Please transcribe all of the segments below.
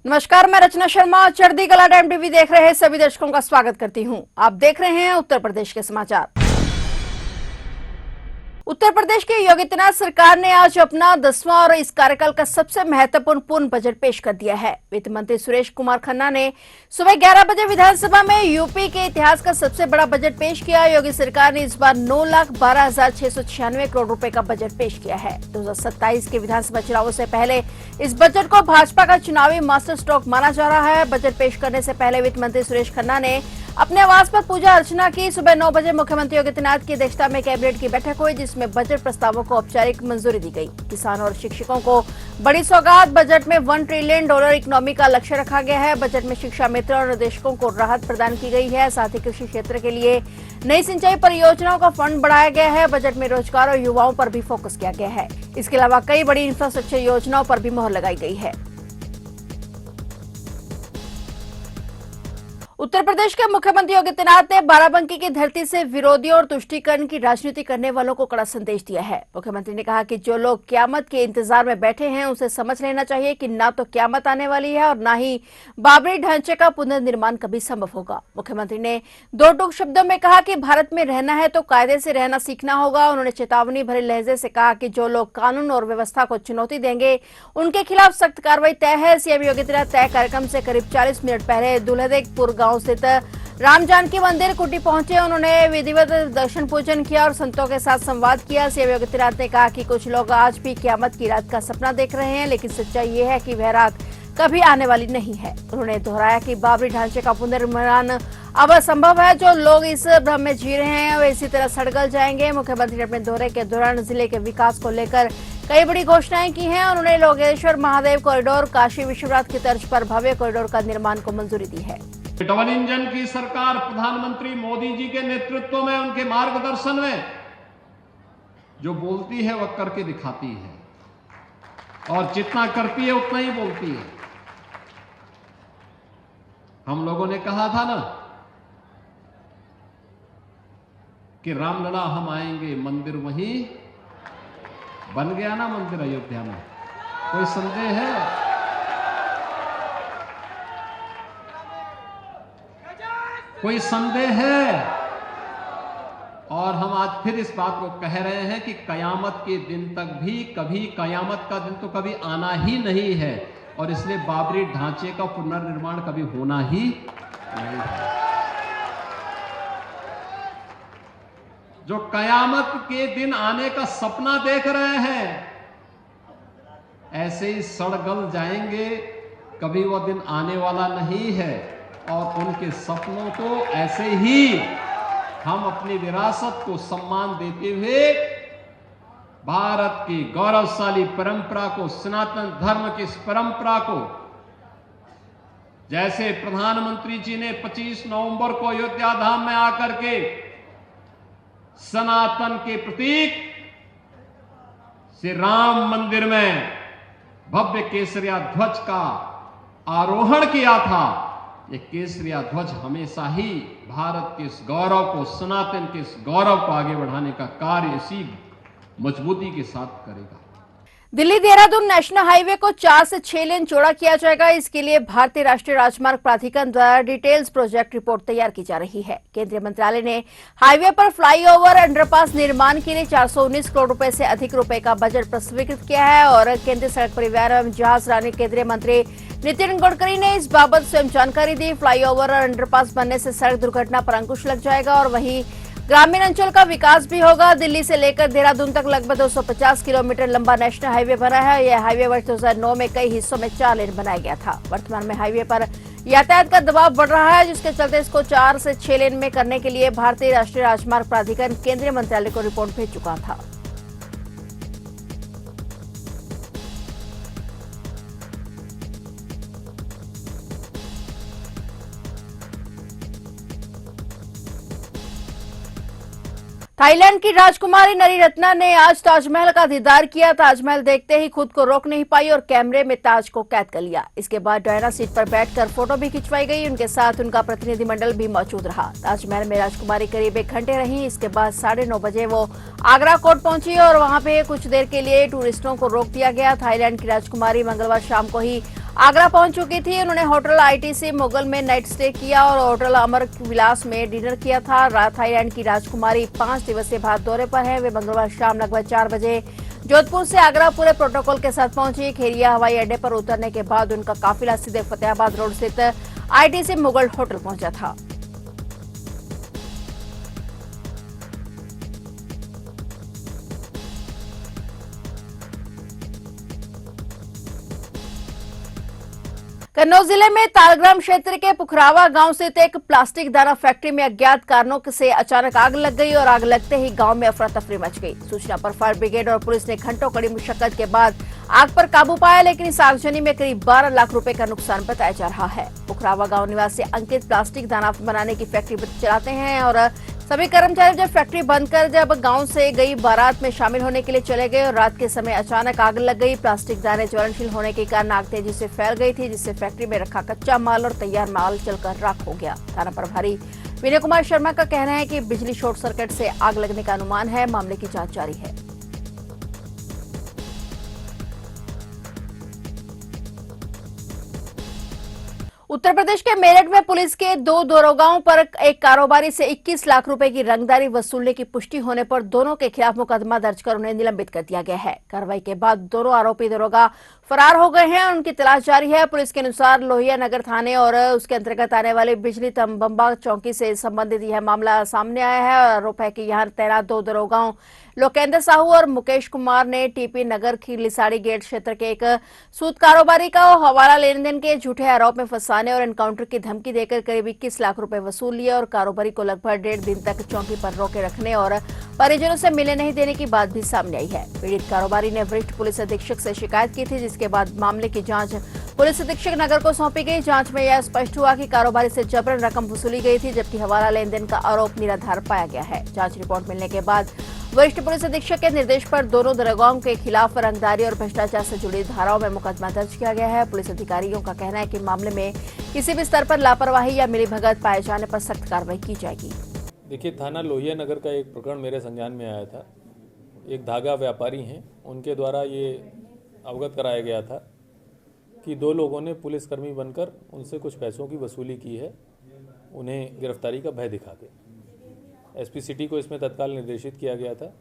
नमस्कार, मैं रचना शर्मा चढ़ती कला टाइम टीवी देख रहे सभी दर्शकों का स्वागत करती हूं। आप देख रहे हैं उत्तर प्रदेश के समाचार। उत्तर प्रदेश की योगी आदित्यनाथ सरकार ने आज अपना 10वां और इस कार्यकाल का सबसे महत्वपूर्ण पूर्ण बजट पेश कर दिया है। वित्त मंत्री सुरेश कुमार खन्ना ने सुबह 11 बजे विधानसभा में यूपी के इतिहास का सबसे बड़ा बजट पेश किया। योगी सरकार ने इस बार 9,12,696 करोड़ रुपए का बजट पेश किया है। 2027 के विधानसभा चुनावों से पहले इस बजट को भाजपा का चुनावी मास्टर स्ट्रोक माना जा रहा है। बजट पेश करने से पहले वित्त मंत्री सुरेश खन्ना ने अपने आवास पर पूजा अर्चना की। सुबह 9 बजे मुख्यमंत्री योगी आदित्यनाथ की अध्यक्षता में कैबिनेट की बैठक हुई, जिसमें बजट प्रस्तावों को औपचारिक मंजूरी दी गई। किसानों और शिक्षकों को बड़ी सौगात। बजट में $1 ट्रिलियन इकोनॉमी का लक्ष्य रखा गया है। बजट में शिक्षा मित्र और निदेशकों को राहत प्रदान की गई है। साथ ही कृषि क्षेत्र के लिए नई सिंचाई परियोजनाओं का फंड बढ़ाया गया है। बजट में रोजगार और युवाओं पर भी फोकस किया गया है। इसके अलावा कई बड़ी इंफ्रास्ट्रक्चर योजनाओं पर भी मोहर लगाई गई है। उत्तर प्रदेश के मुख्यमंत्री योगी आदित्यनाथ ने बाराबंकी की धरती से विरोधियों और तुष्टीकरण की राजनीति करने वालों को कड़ा संदेश दिया है। मुख्यमंत्री ने कहा कि जो लोग क्यामत के इंतजार में बैठे हैं उसे समझ लेना चाहिए कि ना तो क्यामत आने वाली है और ना ही बाबरी ढांचे का पुनर्निर्माण कभी संभव होगा। मुख्यमंत्री ने दो टूक शब्दों में कहा कि भारत में रहना है तो कायदे से रहना सीखना होगा। उन्होंने चेतावनी भरे लहजे से कहा कि जो लोग कानून और व्यवस्था को चुनौती देंगे उनके खिलाफ सख्त कार्रवाई तय है। सीएम योगी आदित्यनाथ तय कार्यक्रम से करीब 40 मिनट पहले दुल्हदेवपुर गांव स्थित राम जानकी मंदिर कुटी पहुंचे। उन्होंने विधिवत दर्शन पूजन किया और संतों के साथ संवाद किया। सीएम योगी आदित्यनाथ ने कहा कि कुछ लोग आज भी क़यामत की रात का सपना देख रहे हैं, लेकिन सच्चाई ये है कि वह रात कभी आने वाली नहीं है। उन्होंने दोहराया कि बाबरी ढांचे का पुनर्निर्माण अब असंभव है। जो लोग इस भ्रम में जी रहे हैं वे इसी तरह सड़गल जाएंगे। मुख्यमंत्री ने अपने दौरे के दौरान जिले के विकास को लेकर कई बड़ी घोषणाएं की हैं। उन्होंने लोकेश्वर महादेव कॉरिडोर, काशी विश्वनाथ की तर्ज पर भव्य कॉरिडोर का निर्माण को मंजूरी दी है। डबल इंजन की सरकार प्रधानमंत्री मोदी जी के नेतृत्व में, उनके मार्गदर्शन में जो बोलती है वह करके दिखाती है और जितना करती है उतना ही बोलती है। हम लोगों ने कहा था ना कि रामलला हम आएंगे, मंदिर वहीं बन गया ना, मंदिर अयोध्या में। कोई संदेह है? कोई संदेह है? और हम आज फिर इस बात को कह रहे हैं कि कयामत के दिन तक भी कभी कयामत का दिन तो कभी आना ही नहीं है और इसलिए बाबरी ढांचे का पुनर्निर्माण कभी होना ही नहीं है। जो कयामत के दिन आने का सपना देख रहे हैं ऐसे ही सड़गल जाएंगे, कभी वह दिन आने वाला नहीं है। और उनके सपनों को ऐसे ही हम अपनी विरासत को सम्मान देते हुए भारत की गौरवशाली परंपरा को, सनातन धर्म की इस परंपरा को, जैसे प्रधानमंत्री जी ने 25 नवंबर को अयोध्या धाम में आकर के सनातन के प्रतीक श्री राम मंदिर में भव्य केसरिया ध्वज का आरोहण किया था। ये केसरिया ध्वज हमेशा ही भारत के इस गौरव को, सनातन के इस गौरव को आगे बढ़ाने का कार्य इसी मजबूती के साथ करेगा। दिल्ली देहरादून नेशनल हाईवे को 4 से 6 लेन चौड़ा किया जाएगा। इसके लिए भारतीय राष्ट्रीय राजमार्ग प्राधिकरण द्वारा डिटेल्स प्रोजेक्ट रिपोर्ट तैयार की जा रही है। केंद्रीय मंत्रालय ने हाईवे पर फ्लाईओवर अंडरपास निर्माण के लिए 419 करोड़ रुपए से अधिक रुपए का बजट स्वीकृत किया है और केंद्रीय सड़क परिवहन एवं जहाजरानी केंद्रीय मंत्री नितिन गडकरी ने इस बाबत स्वयं जानकारी दी। फ्लाईओवर और अंडरपास बनने से सड़क दुर्घटना पर अंकुश लग जाएगा और वहीं ग्रामीण अंचल का विकास भी होगा। दिल्ली से लेकर देहरादून तक लगभग 250 किलोमीटर लंबा नेशनल हाईवे बना है। यह हाईवे वर्ष 2009 में कई हिस्सों में 4 लेन बनाया गया था। वर्तमान में हाईवे पर यातायात का दबाव बढ़ रहा है, जिसके चलते इसको 4 से 6 लेन में करने के लिए भारतीय राष्ट्रीय राजमार्ग प्राधिकरण केंद्रीय मंत्रालय को रिपोर्ट भेज चुका था। थाईलैंड की राजकुमारी नरीरत्ना ने आज ताजमहल का दीदार किया। ताजमहल देखते ही खुद को रोक नहीं पाई और कैमरे में ताज को कैद कर लिया। इसके बाद डायना सीट पर बैठकर फोटो भी खिंचवाई गई। उनके साथ उनका प्रतिनिधिमंडल भी मौजूद रहा। ताजमहल में राजकुमारी करीब 1 घंटे रही। इसके बाद 9:30 बजे वो आगरा कोर्ट पहुंची और वहां पे कुछ देर के लिए टूरिस्टों को रोक दिया गया। थाईलैंड की राजकुमारी मंगलवार शाम को ही आगरा पहुंच चुकी थी। उन्होंने होटल आईटीसी मुगल में नाइट स्टे किया और होटल अमर विलास में डिनर किया था। थाईलैंड की राजकुमारी 5 दिवसीय भारत दौरे पर है। वे मंगलवार शाम लगभग 4 बजे जोधपुर से आगरा पूरे प्रोटोकॉल के साथ पहुंची। खेरिया हवाई अड्डे पर उतरने के बाद उनका काफिला सीधे फतेहाबाद रोड स्थित आईटीसी मुगल होटल पहुंचा था। कन्नौज जिले में तालग्राम क्षेत्र के पुखरावा गांव स्थित एक प्लास्टिक दाना फैक्ट्री में अज्ञात कारणों से अचानक आग लग गई और आग लगते ही गांव में अफरा तफरी मच गई। सूचना पर फायर ब्रिगेड और पुलिस ने घंटों कड़ी मुशक्कत के बाद आग पर काबू पाया, लेकिन इस आगजनी में करीब 12 लाख रुपए का नुकसान बताया जा रहा है। पुखरावा गांव निवासी अंकित प्लास्टिक दाना बनाने की फैक्ट्री चलाते हैं और सभी कर्मचारी जब फैक्ट्री बंद कर जब गांव से गई बारात में शामिल होने के लिए चले गए और रात के समय अचानक आग लग गई। प्लास्टिक दाने ज्वलनशील होने के कारण आग तेजी से फैल गई थी, जिससे फैक्ट्री में रखा कच्चा माल और तैयार माल जलकर राख हो गया। थाना प्रभारी विनय कुमार शर्मा का कहना है कि बिजली शॉर्ट सर्किट से आग लगने का अनुमान है। मामले की जांच जारी है। उत्तर प्रदेश के मेरठ में पुलिस के 2 दरोगाओं पर एक कारोबारी से 21 लाख रुपए की रंगदारी वसूलने की पुष्टि होने पर दोनों के खिलाफ मुकदमा दर्ज कर उन्हें निलंबित कर दिया गया है। कार्रवाई के बाद दोनों आरोपी दरोगा फरार हो गए हैं और उनकी तलाश जारी है। पुलिस के अनुसार लोहिया नगर थाने और उसके अंतर्गत आने वाले बिजली तंबम्बा चौकी से संबंधित यह मामला सामने आया है। आरोप है कि यहां तैनात 2 दरोगाओं लोकेंद्र साहू और मुकेश कुमार ने टीपी नगर की लिसाड़ी गेट क्षेत्र के एक सूद कारोबारी का हवाला लेन देन के झूठे आरोप में फंसाने और एनकाउंटर की धमकी देकर करीब 21 लाख रुपए वसूल लिए और कारोबारी को लगभग 1.5 दिन तक चौकी पर रोके रखने और परिजनों से मिलने नहीं देने की बात भी सामने आई है। पीड़ित कारोबारी ने वरिष्ठ पुलिस अधीक्षक से शिकायत की थी, जिसके बाद मामले की जांच पुलिस अधीक्षक नगर को सौंपी गई। जांच में यह स्पष्ट हुआ कि कारोबारी से जबरन रकम वसूली गई थी, जबकि हवाला लेन देन का आरोप निराधार पाया गया है। जांच रिपोर्ट मिलने के बाद वरिष्ठ पुलिस अधीक्षक के निर्देश पर दोनों दरोगाओं के खिलाफ रंगदारी और भ्रष्टाचार से जुड़ी धाराओं में मुकदमा दर्ज किया गया है। पुलिस अधिकारियों का कहना है कि मामले में किसी भी स्तर पर लापरवाही या मिलीभगत पाए जाने पर सख्त कार्रवाई की जाएगी। देखिए, थाना लोहिया नगर का एक प्रकरण मेरे संज्ञान में आया था। एक धागा व्यापारी हैं, उनके द्वारा ये अवगत कराया गया था कि 2 लोगों ने पुलिसकर्मी बनकर उनसे कुछ पैसों की वसूली की है, उन्हें गिरफ्तारी का भय दिखा के। एसपी सिटी को इसमें तत्काल निर्देशित किया गया था।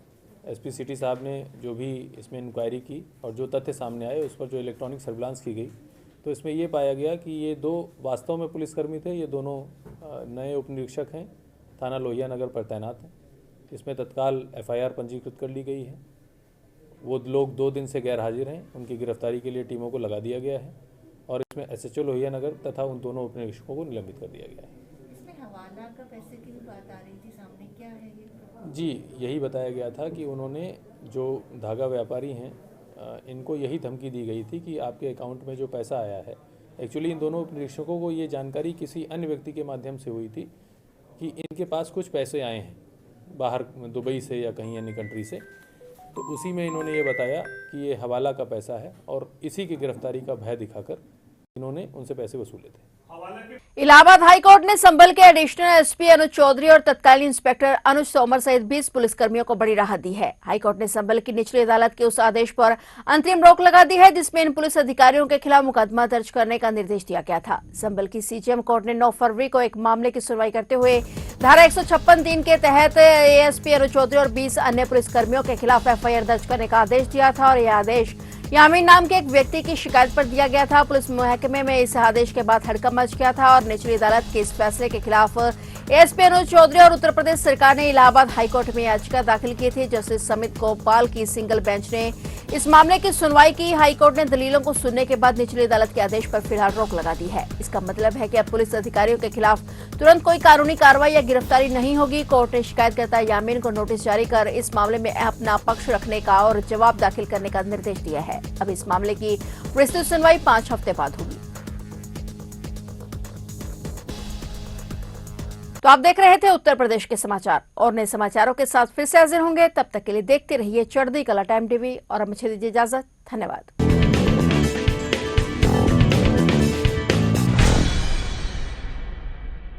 एसपी सिटी साहब ने जो भी इसमें इंक्वायरी की और जो तथ्य सामने आए उस पर जो इलेक्ट्रॉनिक सर्विलांस की गई, तो इसमें ये पाया गया कि ये 2 वास्तव में पुलिसकर्मी थे। ये दोनों नए उप निरीक्षक हैं, थाना लोहिया नगर पर तैनात हैं। इसमें तत्काल FIR पंजीकृत कर ली गई है। वो लोग 2 दिन से गैर हाजिर हैं। उनकी गिरफ्तारी के लिए टीमों को लगा दिया गया है और इसमें SHO लोहिया नगर तथा उन दोनों उप निरीक्षकों को निलंबित कर दिया गया है। इसमें हवाला का पैसे की भी बात आ रही थी सामने, क्या है ये? जी, यही बताया गया था कि उन्होंने जो धागा व्यापारी हैं, इनको यही धमकी दी गई थी कि आपके अकाउंट में जो पैसा आया है, एक्चुअली इन दोनों उप निरीक्षकों को ये जानकारी किसी अन्य व्यक्ति के माध्यम से हुई थी कि इनके पास कुछ पैसे आए हैं बाहर, दुबई से या कहीं अन्य कंट्री से। तो उसी में इन्होंने ये बताया कि ये हवाला का पैसा है और इसी की गिरफ्तारी का भय दिखाकर इन्होंने उनसे पैसे वसूले थे। इलाहाबाद हाईकोर्ट ने संभल के एडिशनल एसपी अनुज चौधरी और तत्कालीन इंस्पेक्टर अनुज तोमर सहित 20 पुलिसकर्मियों को बड़ी राहत दी है। हाईकोर्ट ने संभल की निचली अदालत के उस आदेश पर अंतरिम रोक लगा दी है जिसमें इन पुलिस अधिकारियों के खिलाफ मुकदमा दर्ज करने का निर्देश दिया गया था। संभल की सीजेएम कोर्ट ने 9 फरवरी को एक मामले की सुनवाई करते हुए धारा 156(3) के तहत एएसपी अनुज चौधरी और 20 अन्य पुलिसकर्मियों के खिलाफ FIR दर्ज करने का आदेश दिया था और यह आदेश यामीन नाम के एक व्यक्ति की शिकायत पर दिया गया था। पुलिस महकमे में इस आदेश के बाद हड़कंप मच गया था और निचली अदालत के इस फैसले के खिलाफ एएसपी अनुज चौधरी और उत्तर प्रदेश सरकार ने इलाहाबाद हाईकोर्ट में याचिका दाखिल की थी। जस्टिस समित गोपाल की सिंगल बेंच ने इस मामले की सुनवाई की। हाईकोर्ट ने दलीलों को सुनने के बाद निचली अदालत के आदेश पर फिलहाल रोक लगा दी है। इसका मतलब है कि अब पुलिस अधिकारियों के खिलाफ तुरंत कोई कानूनी कार्रवाई या गिरफ्तारी नहीं होगी। कोर्ट ने शिकायतकर्ता यामीन को नोटिस जारी कर इस मामले में अपना पक्ष रखने का और जवाब दाखिल करने का निर्देश दिया है। अब इस मामले की विस्तृत सुनवाई 5 हफ्ते बाद होगी। तो आप देख रहे थे उत्तर प्रदेश के समाचार और नए समाचारों के साथ फिर से हाजिर होंगे। तब तक के लिए देखते रहिए चढ़ती कला टाइम टीवी और अब मुझे दीजिए इजाजत। धन्यवाद।